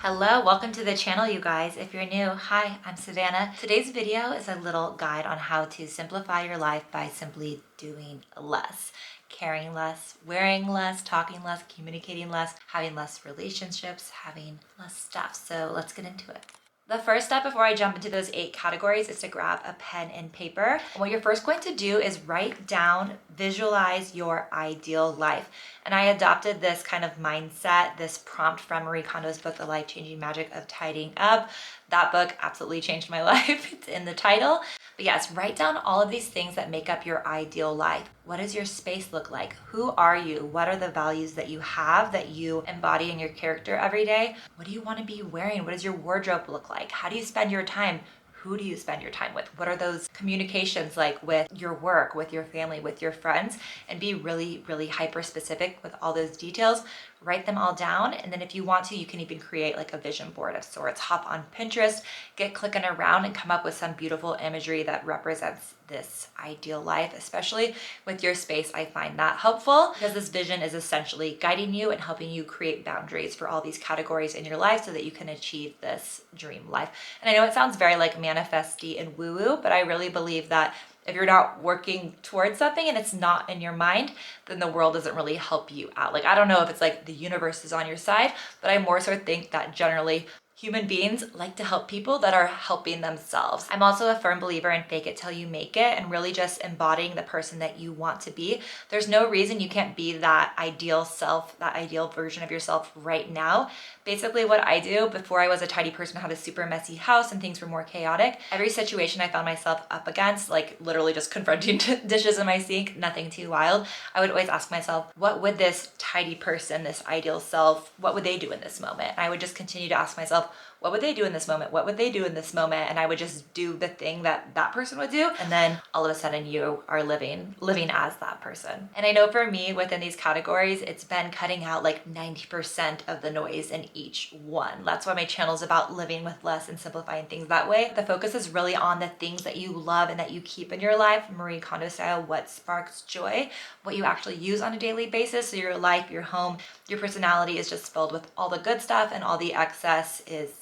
Hello, welcome to the channel, you guys. If you're new, hi, I'm Savannah. Today's video is a little guide on how to simplify your life by simply doing less. Caring less, wearing less, talking less, communicating less, having less relationships, having less stuff. So let's get into it. The first step before I jump into those 8 categories is to grab a pen and paper. And what you're first going to do is write down, visualize your ideal life. And I adopted this kind of mindset, this prompt from Marie Kondo's book, The Life-Changing Magic of Tidying Up. That book absolutely changed my life. It's in the title. But yes, write down all of these things that make up your ideal life. What does your space look like? Who are you? What are the values that you have that you embody in your character every day? What do you want to be wearing? What does your wardrobe look like? How do you spend your time? Who do you spend your time with? What are those communications like with your work, with your family, with your friends? And be really, really hyper specific with all those details. Write them all down. And then if you want to, you can even create like a vision board of sorts. Hop on Pinterest, get clicking around and come up with some beautiful imagery that represents this ideal life, especially with your space. I find that helpful because this vision is essentially guiding you and helping you create boundaries for all these categories in your life so that you can achieve this dream life. And I know it sounds very like manifesty and woo-woo, but I really believe that if you're not working towards something and it's not in your mind, then the world doesn't really help you out. Like, I don't know if it's like the universe is on your side, but I more so think that generally human beings like to help people that are helping themselves. I'm also a firm believer in fake it till you make it and really just embodying the person that you want to be. There's no reason you can't be that ideal self, that ideal version of yourself right now. Basically what I do before I was a tidy person, I had a super messy house and things were more chaotic. Every situation I found myself up against, like literally just confronting dishes in my sink, nothing too wild, I would always ask myself, what would this tidy person, this ideal self, what would they do in this moment? And I would just continue to ask myself, what would they do in this moment? What would they do in this moment? And I would just do the thing that that person would do. And then all of a sudden you are living as that person. And I know for me within these categories, it's been cutting out like 90% of the noise in each one. That's why my channel is about living with less and simplifying things that way. The focus is really on the things that you love and that you keep in your life, Marie Kondo style, what sparks joy, what you actually use on a daily basis. So your life, your home, your personality is just filled with all the good stuff and all the excess is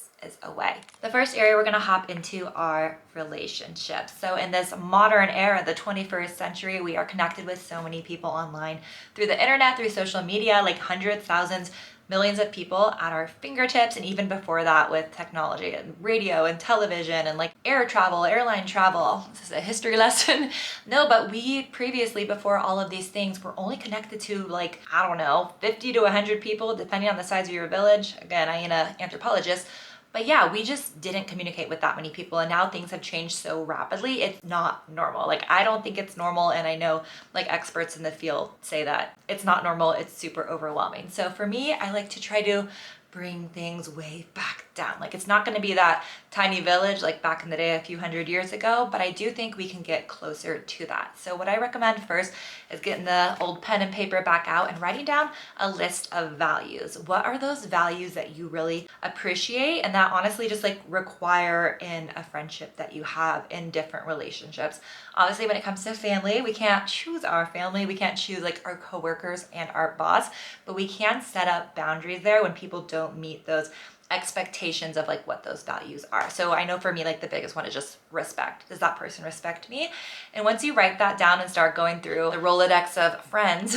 away. The first area we're going to hop into are relationships. So in this modern era, the 21st century, we are connected with so many people online through the internet, through social media, like hundreds, thousands, millions of people at our fingertips. And even before that with technology and radio and television and like air travel, airline travel. This is a history lesson. No, but we previously, before all of these things, were only connected to like, I don't know, 50 to 100 people, depending on the size of your village. Again, I ain't an anthropologist. But yeah, we just didn't communicate with that many people, and now things have changed so rapidly. It's not normal. Like, I don't think it's normal, and I know like experts in the field say that it's not normal. It's super overwhelming. So for me, I like to try to bring things way back down. Like, it's not going to be that tiny village like back in the day a few hundred years ago, but I do think we can get closer to that. So what I recommend first is getting the old pen and paper back out and writing down a list of values. What are those values that you really appreciate and that honestly just like require in a friendship that you have in different relationships? Obviously, when it comes to family, we can't choose our family. We can't choose like our coworkers and our boss, but we can set up boundaries there when people don't meet those expectations of like what those values are. So I know for me, like the biggest one is just respect. Does that person respect me? And once you write that down and start going through the Rolodex of friends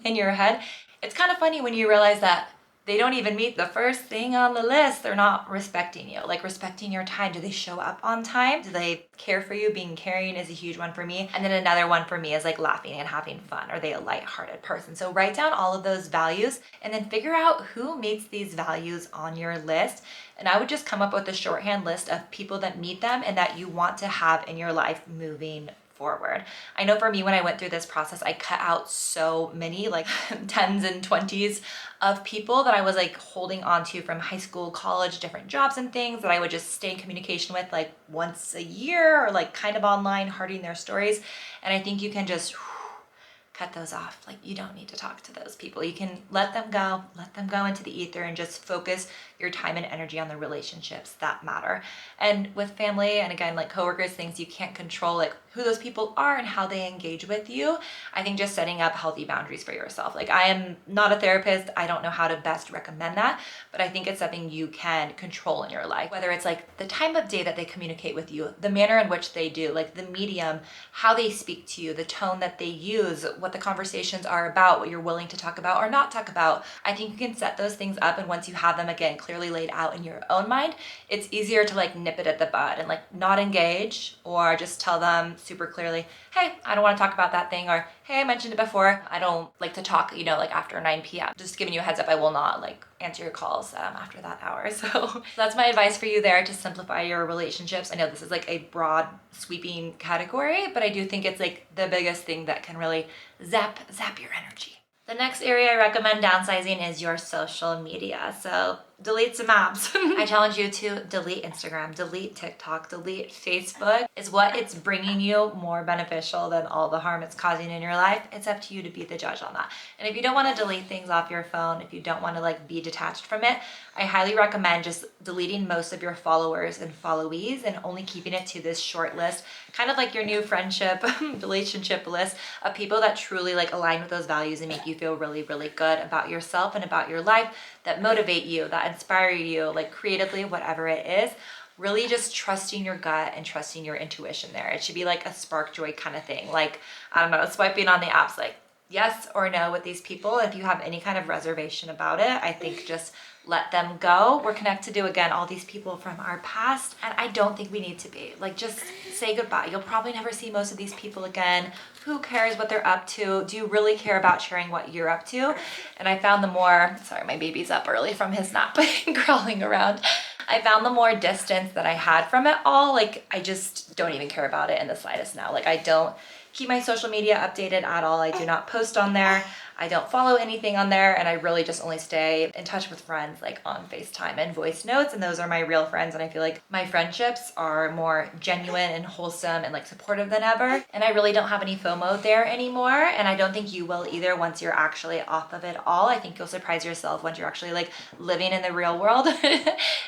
in your head, it's kind of funny when you realize that they don't even meet the first thing on the list. They're not respecting you, like respecting your time. Do they show up on time? Do they care for you? Being caring is a huge one for me. And then another one for me is like laughing and having fun. Are they a lighthearted person? So write down all of those values and then figure out who meets these values on your list. And I would just come up with a shorthand list of people that meet them and that you want to have in your life moving forward. I know for me, when I went through this process, I cut out so many, like 10s and 20s of people that I was like holding on to from high school, college, different jobs and things that I would just stay in communication with like once a year or like kind of online, hearting their stories. And I think you can just cut those off. Like, you don't need to talk to those people. You can let them go into the ether and just focus your time and energy on the relationships that matter. And with family and again, like coworkers, things you can't control, like who those people are and how they engage with you, I think just setting up healthy boundaries for yourself. Like I am not a therapist. I don't know how to best recommend that, but I think it's something you can control in your life. Whether it's like the time of day that they communicate with you, the manner in which they do, like the medium, how they speak to you, the tone that they use, what the conversations are about, what you're willing to talk about or not talk about. I think you can set those things up, and once you have them again clearly laid out in your own mind, it's easier to like nip it at the bud and like not engage, or just tell them super clearly, hey, I don't want to talk about that thing, or hey, I mentioned it before, I don't like to talk, like after 9 p.m. Just giving you a heads up, I will not like answer your calls after that hour. So that's my advice for you there to simplify your relationships. I know this is like a broad sweeping category, but I do think it's like the biggest thing that can really zap your energy. The next area I recommend downsizing is your social media. So delete some apps. I challenge you to delete Instagram, delete TikTok, delete Facebook. Is what it's bringing you more beneficial than all the harm it's causing in your life? It's up to you to be the judge on that. And if you don't want to delete things off your phone, if you don't want to like be detached from it, I highly recommend just deleting most of your followers and followees and only keeping it to this short list, kind of like your new friendship, relationship list of people that truly like align with those values and make you feel really, really good about yourself and about your life, that motivate you, that inspire you, like creatively, whatever it is. Really just trusting your gut and trusting your intuition there. It should be like a spark joy kind of thing. Like, I don't know, swiping on the apps, like yes or no with these people. If you have any kind of reservation about it, I think just let them go. We're connected to, again, all these people from our past, and I don't think we need to be. Like, just say goodbye. You'll probably never see most of these people again. Who cares what they're up to? Do you really care about sharing what you're up to? And I found the more, sorry, my baby's up early from his nap, crawling around. I found the more distance that I had from it all, like, I just don't even care about it in the slightest now. Like, I don't keep my social media updated at all. I do not post on there. I don't follow anything on there, and I really just only stay in touch with friends like on FaceTime and voice notes, and those are my real friends, and I feel like my friendships are more genuine and wholesome and like supportive than ever, and I really don't have any FOMO there anymore, and I don't think you will either once you're actually off of it all. I think you'll surprise yourself once you're actually like living in the real world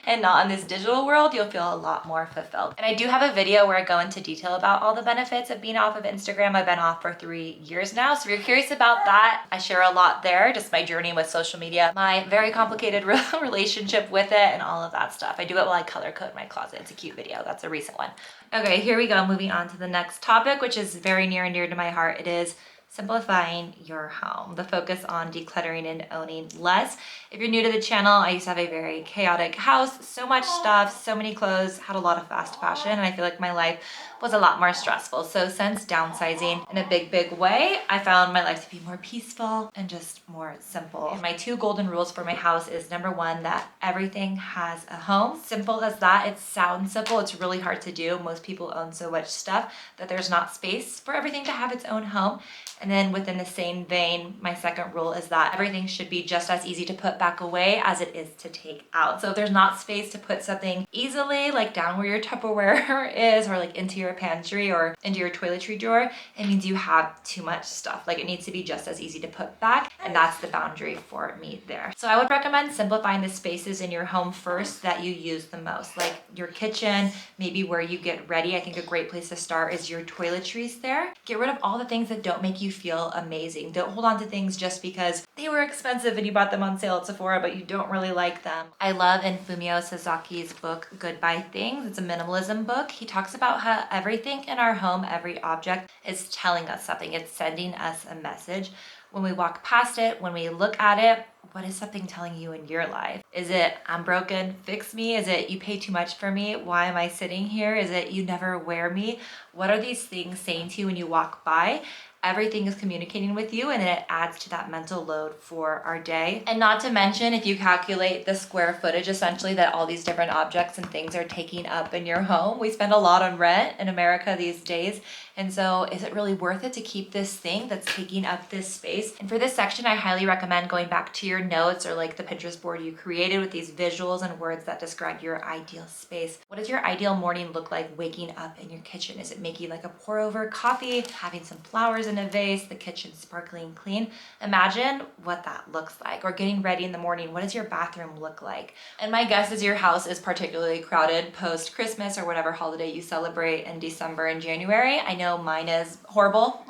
and not in this digital world. You'll feel a lot more fulfilled. And I do have a video where I go into detail about all the benefits of being off of Instagram. I've been off for 3 years now, so if you're curious about that, I share a lot there, just my journey with social media, my very complicated relationship with it, and all of that stuff. I do it while I color code my closet. It's a cute video. That's a recent one. Okay, here we go. Moving on to the next topic, which is very near and dear to my heart. It is simplifying your home, the focus on decluttering and owning less. If you're new to the channel, I used to have a very chaotic house, so much stuff, so many clothes, had a lot of fast fashion, and I feel like my life was a lot more stressful. So since downsizing in a big way, I found my life to be more peaceful and just more simple. And my 2 golden rules for my house is number 1, that everything has a home. Simple as that. It sounds simple. It's really hard to do. Most people own so much stuff that there's not space for everything to have its own home. And then within the same vein, my second rule is that everything should be just as easy to put back away as it is to take out. So if there's not space to put something easily, like down where your Tupperware is, or like into your pantry or into your toiletry drawer, it means you have too much stuff. Like, it needs to be just as easy to put back, and that's the boundary for me there. So I would recommend simplifying the spaces in your home first that you use the most, like your kitchen, maybe where you get ready. I think a great place to start is your toiletries there. Get rid of all the things that don't make you feel amazing. Don't hold on to things just because they were expensive and you bought them on sale at Sephora, but you don't really like them. I love in Fumio Sasaki's book, Goodbye Things. It's a minimalism book. He talks about how everything in our home, every object is telling us something. It's sending us a message. When we walk past it, when we look at it, what is something telling you in your life? Is it, I'm broken, fix me? Is it, you pay too much for me? Why am I sitting here? Is it, you never wear me? What are these things saying to you when you walk by? Everything is communicating with you, and it adds to that mental load for our day. And not to mention, if you calculate the square footage essentially that all these different objects and things are taking up in your home, we spend a lot on rent in America these days. And so is it really worth it to keep this thing that's taking up this space? And for this section, I highly recommend going back to your notes or like the Pinterest board you created with these visuals and words that describe your ideal space. What does your ideal morning look like waking up in your kitchen? Is it making like a pour over coffee, having some flowers in a vase, the kitchen sparkling clean. Imagine what that looks like. Or getting ready in the morning, what does your bathroom look like? And my guess is your house is particularly crowded post-Christmas or whatever holiday you celebrate in December and January. I know mine is horrible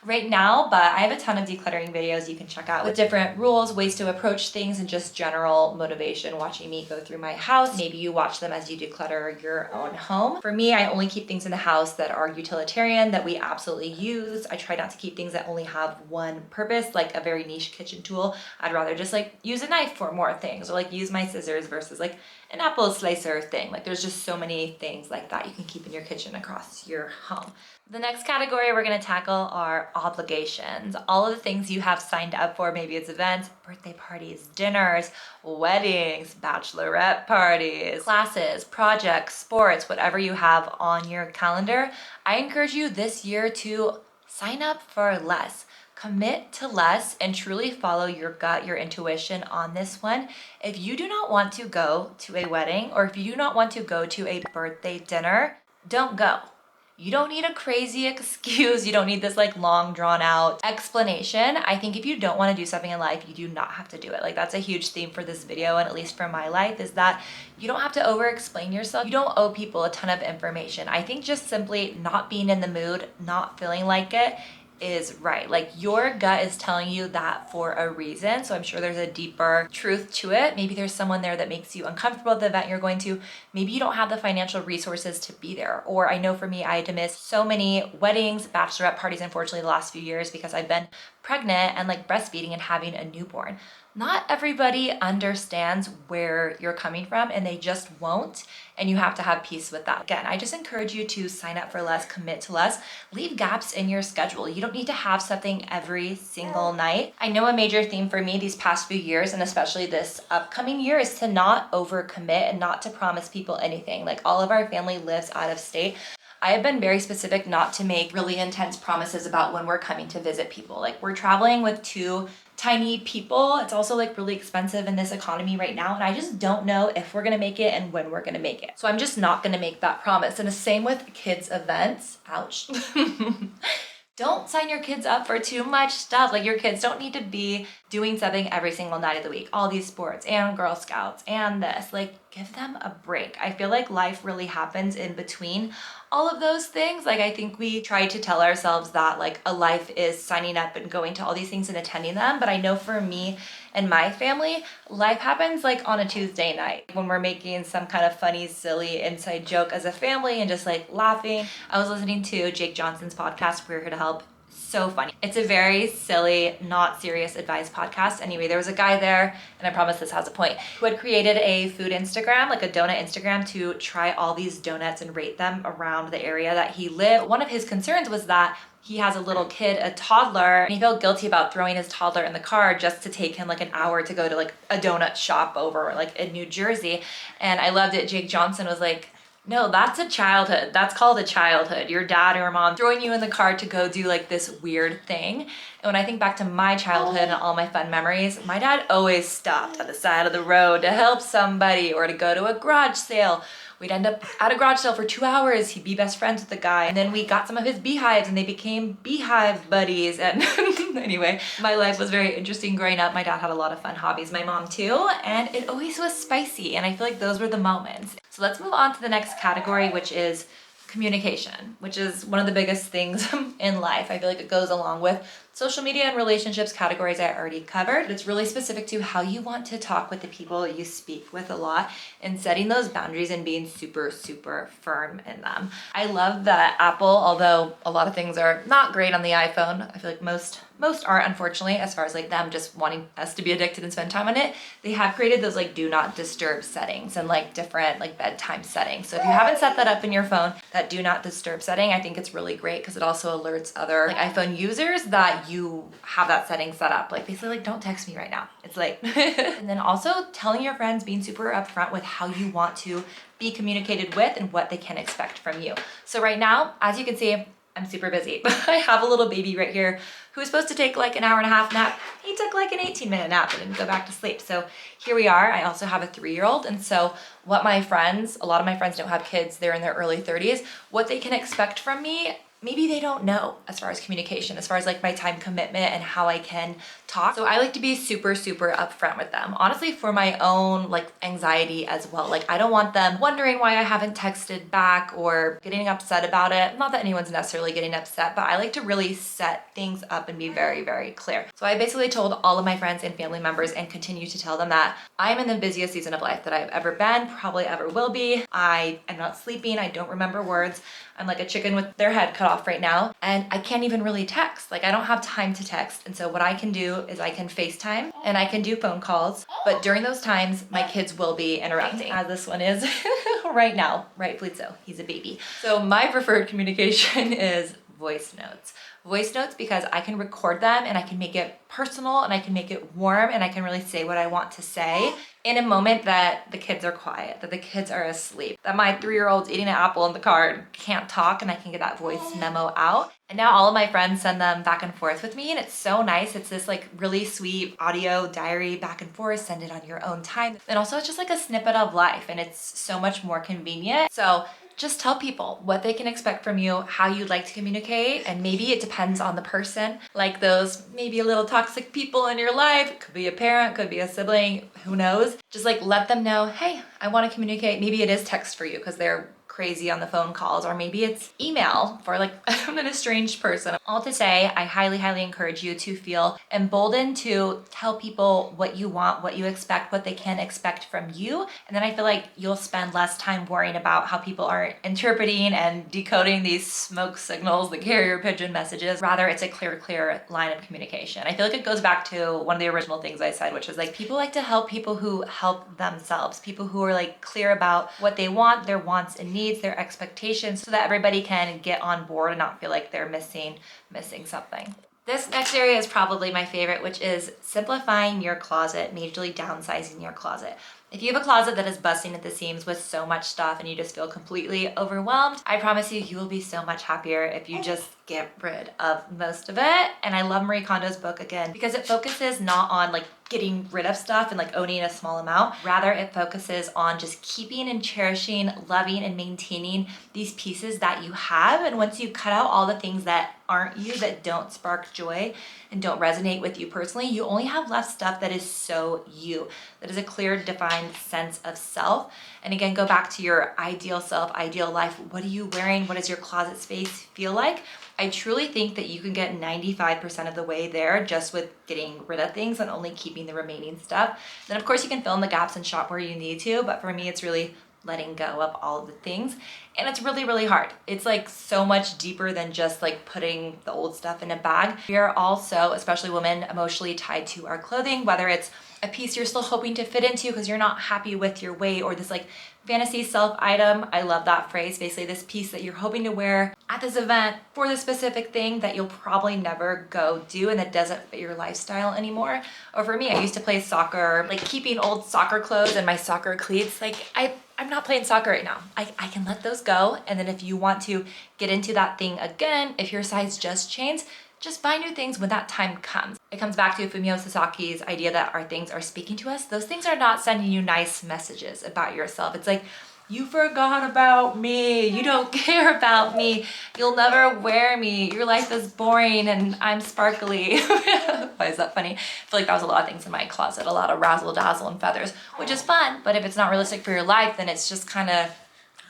right now, but I have a ton of decluttering videos you can check out with different rules, ways to approach things, and just general motivation watching me go through my house. Maybe you watch them as you declutter your own home. For me, I only keep things in the house that are utilitarian, that we absolutely use. I try not to keep things that only have one purpose, like a very niche kitchen tool. I'd rather just like use a knife for more things, or like use my scissors versus like an apple slicer thing. Like there's just so many things like that you can keep in your kitchen across your home. The next category we're gonna tackle are obligations. All of the things you have signed up for, maybe it's events, birthday parties, dinners, weddings, bachelorette parties, classes, projects, sports, whatever you have on your calendar. I encourage you this year to sign up for less. Commit to less and truly follow your gut, your intuition on this one. If you do not want to go to a wedding, or if you do not want to go to a birthday dinner, don't go. You don't need a crazy excuse. You don't need this like long drawn out explanation. I think if you don't want to do something in life, you do not have to do it. Like that's a huge theme for this video, and at least for my life, is that you don't have to over explain yourself. You don't owe people a ton of information. I think just simply not being in the mood, not feeling like it, is right. Like your gut is telling you that for a reason. So I'm sure there's a deeper truth to it. Maybe there's someone there that makes you uncomfortable at the event you're going to. Maybe you don't have the financial resources to be there. Or I know for me, I had to miss so many weddings, bachelorette parties, unfortunately, the last few years because I've been pregnant and like breastfeeding and having a newborn. Not everybody understands where you're coming from, and they just won't. And you have to have peace with that. Again, I just encourage you to sign up for less, commit to less, leave gaps in your schedule. You don't need to have something every single night. I know a major theme for me these past few years, and especially this upcoming year, is to not overcommit and not to promise people anything. Like all of our family lives out of state. I have been very specific not to make really intense promises about when we're coming to visit people. Like we're traveling with 2 tiny people. It's also like really expensive in this economy right now. And I just don't know if we're gonna make it and when we're gonna make it. So I'm just not gonna make that promise. And the same with kids' events. Ouch. Don't sign your kids up for too much stuff. Like your kids don't need to be doing something every single night of the week. All these sports and Girl Scouts and this. Like give them a break. I feel like life really happens in between all of those things. Like I think we try to tell ourselves that like a life is signing up and going to all these things and attending them. But I know for me and my family, life happens like on a Tuesday night when we're making some kind of funny, silly inside joke as a family and just like laughing. I was listening to Jake Johnson's podcast, We're Here to Help. So funny. It's a very silly, not serious advice podcast. Anyway, there was a guy there, and I promise this has a point, who had created a food Instagram, like a donut Instagram, to try all these donuts and rate them around the area that he lived. One of his concerns was that he has a little kid, a toddler, and he felt guilty about throwing his toddler in the car just to take him like an hour to go to like a donut shop over like in New Jersey. And I loved it. Jake Johnson was like, no, that's a childhood. That's called a childhood. Your dad or mom throwing you in the car to go do like this weird thing. And when I think back to my childhood and all my fun memories, my dad always stopped at the side of the road to help somebody or to go to a garage sale. We'd end up at a garage sale for 2 hours. He'd be best friends with the guy. And then we got some of his beehives and they became beehive buddies. And anyway, my life was very interesting growing up. My dad had a lot of fun hobbies, my mom too. And it always was spicy. And I feel like those were the moments. So let's move on to the next category, which is communication, which is one of the biggest things in life. I feel like it goes along with social media and relationships categories I already covered. It's really specific to how you want to talk with the people you speak with a lot and setting those boundaries and being super, super firm in them. I love that Apple, although a lot of things are not great on the iPhone, I feel like most aren't, unfortunately, as far as like them just wanting us to be addicted and spend time on it. They have created those like do not disturb settings and like different like bedtime settings. So if you haven't set that up in your phone, that do not disturb setting, I think it's really great because it also alerts other like iPhone users that you have that setting set up. Like basically like, don't text me right now. It's late. And then also telling your friends, being super upfront with how you want to be communicated with and what they can expect from you. So right now, as you can see, I'm super busy, but I have a little baby right here who was supposed to take like an hour and a half nap. He took like an 18-minute nap and didn't go back to sleep. So here we are. I also have a 3-year-old. And so what my friends, a lot of my friends don't have kids, they're in their early 30s, what they can expect from me maybe they don't know as far as communication, as far as like my time commitment and how I can talk. So I like to be super upfront with them, honestly, for my own like anxiety as well. Like I don't want them wondering why I haven't texted back or getting upset about it. Not that anyone's necessarily getting upset, but I like to really set things up and be very clear. So I basically told all of my friends and family members and continue to tell them that I'm in the busiest season of life that I've ever been, probably ever will be. I am not sleeping. I don't remember words. I'm like a chicken with their head cut off right now. And I can't even really text. Like I don't have time to text. And so what I can do is I can FaceTime and I can do phone calls. But during those times, my kids will be interrupting, as this one is right now, rightfully so. He's a baby. So my preferred communication is voice notes. Voice notes because I can record them and I can make it personal and I can make it warm and I can really say what I want to say in a moment that the kids are quiet, that the kids are asleep, that my 3-year-old's eating an apple in the car and can't talk, and I can get that voice memo out. And now all of my friends send them back and forth with me, and it's so nice. It's this like really sweet audio diary back and forth, send it on your own time. And also it's just like a snippet of life and it's so much more convenient. So just tell people what they can expect from you, how you'd like to communicate, and maybe it depends on the person. Like those maybe a little toxic people in your life, could be a parent, could be a sibling, who knows? Just like let them know, hey, I want to communicate. Maybe it is text for you because they're crazy on the phone calls, or maybe it's email for like I'm an estranged person. All to say, I highly encourage you to feel emboldened to tell people what you want, what you expect, what they can expect from you. And then I feel like you'll spend less time worrying about how people are interpreting and decoding these smoke signals, the carrier pigeon messages. Rather, it's a clear line of communication. I feel like it goes back to one of the original things I said, which is like people like to help people who help themselves, people who are like clear about what they want, their wants and needs, their expectations, so that everybody can get on board and not feel like they're missing something. This next area is probably my favorite, which is simplifying your closet, majorly downsizing your closet. If you have a closet that is busting at the seams with so much stuff and you just feel completely overwhelmed, I promise you will be so much happier if you just get rid of most of it. And I love Marie Kondo's book again because it focuses not on like getting rid of stuff and like owning a small amount. Rather, it focuses on just keeping and cherishing, loving and maintaining these pieces that you have. And once you cut out all the things that aren't you, that don't spark joy and don't resonate with you personally, you only have left stuff that is so you, that is a clear, defined sense of self. And again, go back to your ideal self, ideal life. What are you wearing? What does your closet space feel like? I truly think that you can get 95% of the way there just with getting rid of things and only keeping the remaining stuff. Then of course you can fill in the gaps and shop where you need to, but for me it's really letting go of all of the things. And it's really hard. It's like so much deeper than just like putting the old stuff in a bag. We are also, especially women, emotionally tied to our clothing, whether it's a piece you're still hoping to fit into because you're not happy with your weight, or this like fantasy self item. I love that phrase. Basically this piece that you're hoping to wear at this event for this specific thing that you'll probably never go do and that doesn't fit your lifestyle anymore. Or for me, I used to play soccer, like keeping old soccer clothes and my soccer cleats. Like I'm not playing soccer right now. I can let those go. And then if you want to get into that thing again, if your size just changed, just buy new things when that time comes. It comes back to Fumio Sasaki's idea that our things are speaking to us. Those things are not sending you nice messages about yourself. It's like, you forgot about me. You don't care about me. You'll never wear me. Your life is boring and I'm sparkly. Why is that funny? I feel like that was a lot of things in my closet, a lot of razzle dazzle and feathers, which is fun. But if it's not realistic for your life, then it's just kind of,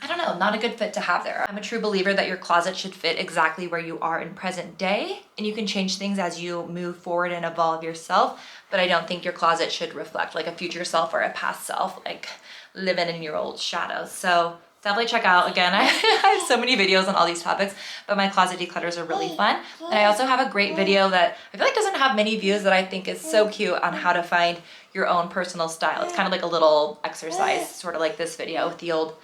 I don't know, not a good fit to have there. I'm a true believer that your closet should fit exactly where you are in present day, and you can change things as you move forward and evolve yourself, but I don't think your closet should reflect like a future self or a past self, like living in your old shadows. So definitely check out, again, I have so many videos on all these topics, but my closet declutters are really fun. And I also have a great video that I feel like doesn't have many views that I think is so cute on how to find your own personal style. It's kind of like a little exercise, sort of like this video with the old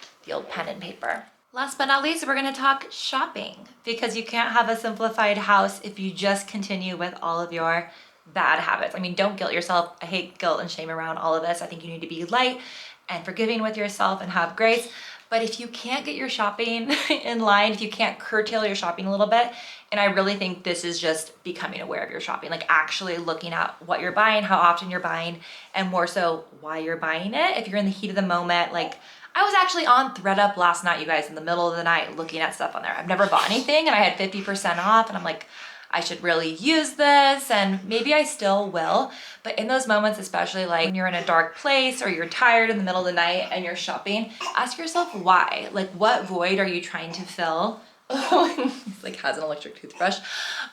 pen and paper. Last but not least, we're gonna talk shopping, because you can't have a simplified house if you just continue with all of your bad habits. I mean, don't guilt yourself. I hate guilt and shame around all of this. I think you need to be light and forgiving with yourself and have grace. But if you can't get your shopping in line, if you can't curtail your shopping a little bit, and I really think this is just becoming aware of your shopping, like actually looking at what you're buying, how often you're buying, and more so why you're buying it. If you're in the heat of the moment, like I was actually on ThreadUp last night, you guys, in the middle of the night looking at stuff on there. I've never bought anything and I had 50% off and I'm like, I should really use this, and maybe I still will. But in those moments, especially like when you're in a dark place or you're tired in the middle of the night and you're shopping, ask yourself why. Like, what void are you trying to fill? He's like has an electric toothbrush.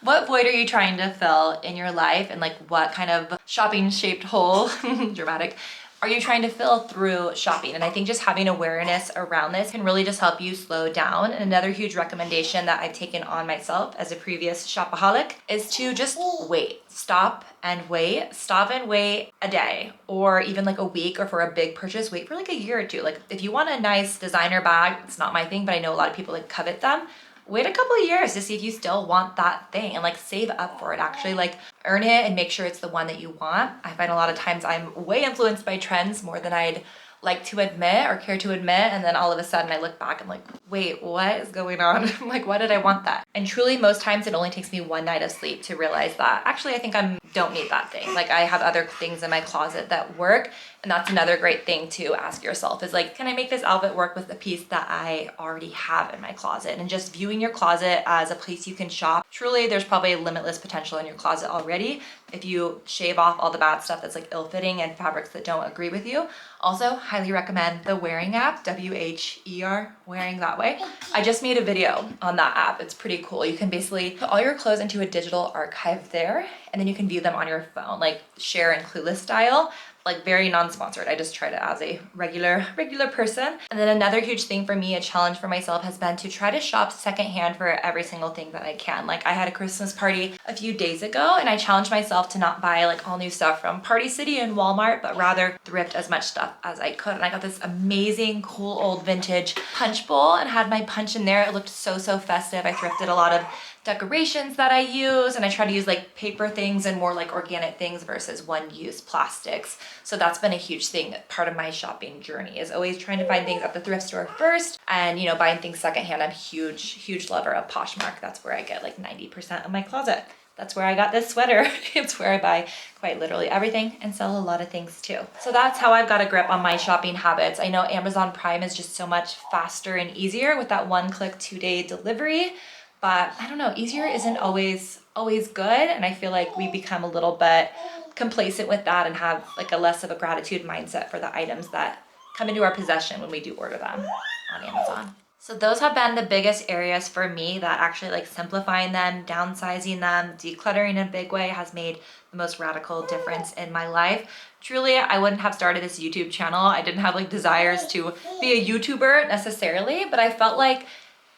What void are you trying to fill in your life, and like what kind of shopping shaped hole, dramatic, are you trying to fill through shopping? And I think just having awareness around this can really just help you slow down. And another huge recommendation that I've taken on myself as a previous shopaholic is to just wait. Stop and wait. Stop and wait a day or even like a week, or for a big purchase, wait for like a year or two. Like if you want a nice designer bag, it's not my thing, but I know a lot of people like covet them. Wait a couple of years to see if you still want that thing and like save up for it. Actually like earn it and make sure it's the one that you want. I find a lot of times I'm way influenced by trends more than I'd like to admit or care to admit, and then all of a sudden I look back and I'm like, wait, what is going on? I'm like, why did I want that? And truly most times it only takes me one night of sleep to realize that actually I think I don't need that thing. Like I have other things in my closet that work, and that's another great thing to ask yourself is like, can I make this outfit work with the piece that I already have in my closet? And just viewing your closet as a place you can shop. Truly there's probably limitless potential in your closet already if you shave off all the bad stuff that's like ill-fitting and fabrics that don't agree with you. Also, highly recommend the Wearing app, W-H-E-R, Wearing that way. I just made a video on that app. It's pretty cool. You can basically put all your clothes into a digital archive there, and then you can view them on your phone, like Share and Clueless style. Like very non-sponsored. I just tried it as a regular person. And then another huge thing for me, a challenge for myself, has been to try to shop secondhand for every single thing that I can. Like I had a Christmas party a few days ago and I challenged myself to not buy like all new stuff from Party City and Walmart, but rather thrift as much stuff as I could. And I got this amazing, cool old vintage punch bowl and had my punch in there. It looked so festive. I thrifted a lot of decorations that I use, and I try to use like paper things and more like organic things versus one-use plastics. So that's been a huge thing, part of my shopping journey is always trying to find things at the thrift store first, and you know, buying things secondhand. I'm huge lover of Poshmark. That's where I get like 90% of my closet. That's where I got this sweater. It's where I buy quite literally everything and sell a lot of things too. So that's how I've got a grip on my shopping habits. I know Amazon Prime is just so much faster and easier with that one-click 2-day delivery. But I don't know, easier isn't always good. And I feel like we become a little bit complacent with that and have like a less of a gratitude mindset for the items that come into our possession when we do order them on Amazon. So those have been the biggest areas for me that actually like simplifying them, downsizing them, decluttering in a big way has made the most radical difference in my life. Truly, I wouldn't have started this YouTube channel. I didn't have like desires to be a YouTuber necessarily, but I felt like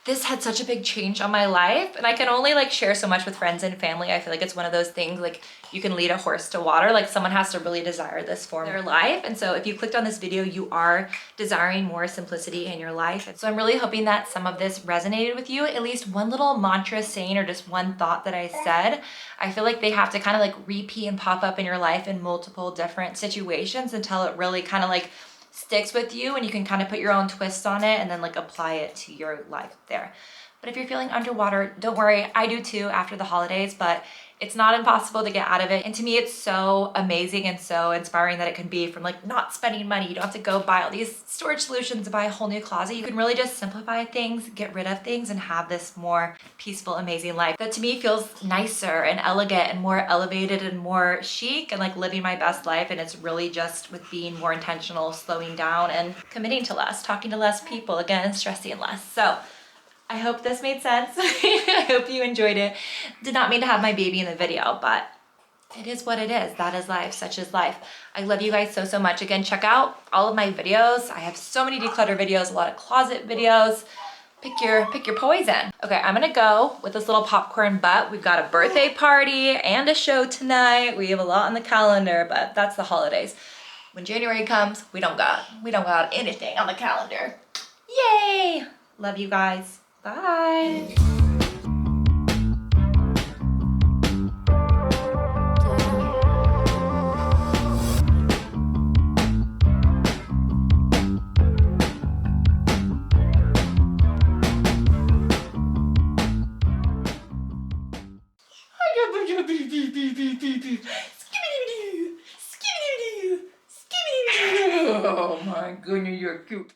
this had such a big change on my life, and I can only like share so much with friends and family. I feel like it's one of those things like you can lead a horse to water. Like someone has to really desire this for their life. And so if you clicked on this video, you are desiring more simplicity in your life. And so I'm really hoping that some of this resonated with you. At least one little mantra saying or just one thought that I said, I feel like they have to kind of like repeat and pop up in your life in multiple different situations until it really kind of like sticks with you and you can kind of put your own twist on it and then like apply it to your life there. But if you're feeling underwater, don't worry, I do too after the holidays, but it's not impossible to get out of it. And to me, it's so amazing and so inspiring that it can be from like not spending money. You don't have to go buy all these storage solutions to buy a whole new closet. You can really just simplify things, get rid of things, and have this more peaceful, amazing life that to me feels nicer and elegant and more elevated and more chic and like living my best life. And it's really just with being more intentional, slowing down and committing to less, talking to less people, again, stressing less. So I hope this made sense. I hope you enjoyed it. Did not mean to have my baby in the video, but it is what it is. That is life, such is life. I love you guys so much. Again, check out all of my videos. I have so many declutter videos, a lot of closet videos. Pick your poison. Okay, I'm gonna go with this little popcorn butt. We've got a birthday party and a show tonight. We have a lot on the calendar, but that's the holidays. When January comes, we don't got anything on the calendar. Yay! Love you guys. Bye. Oh my goodness, you're cute.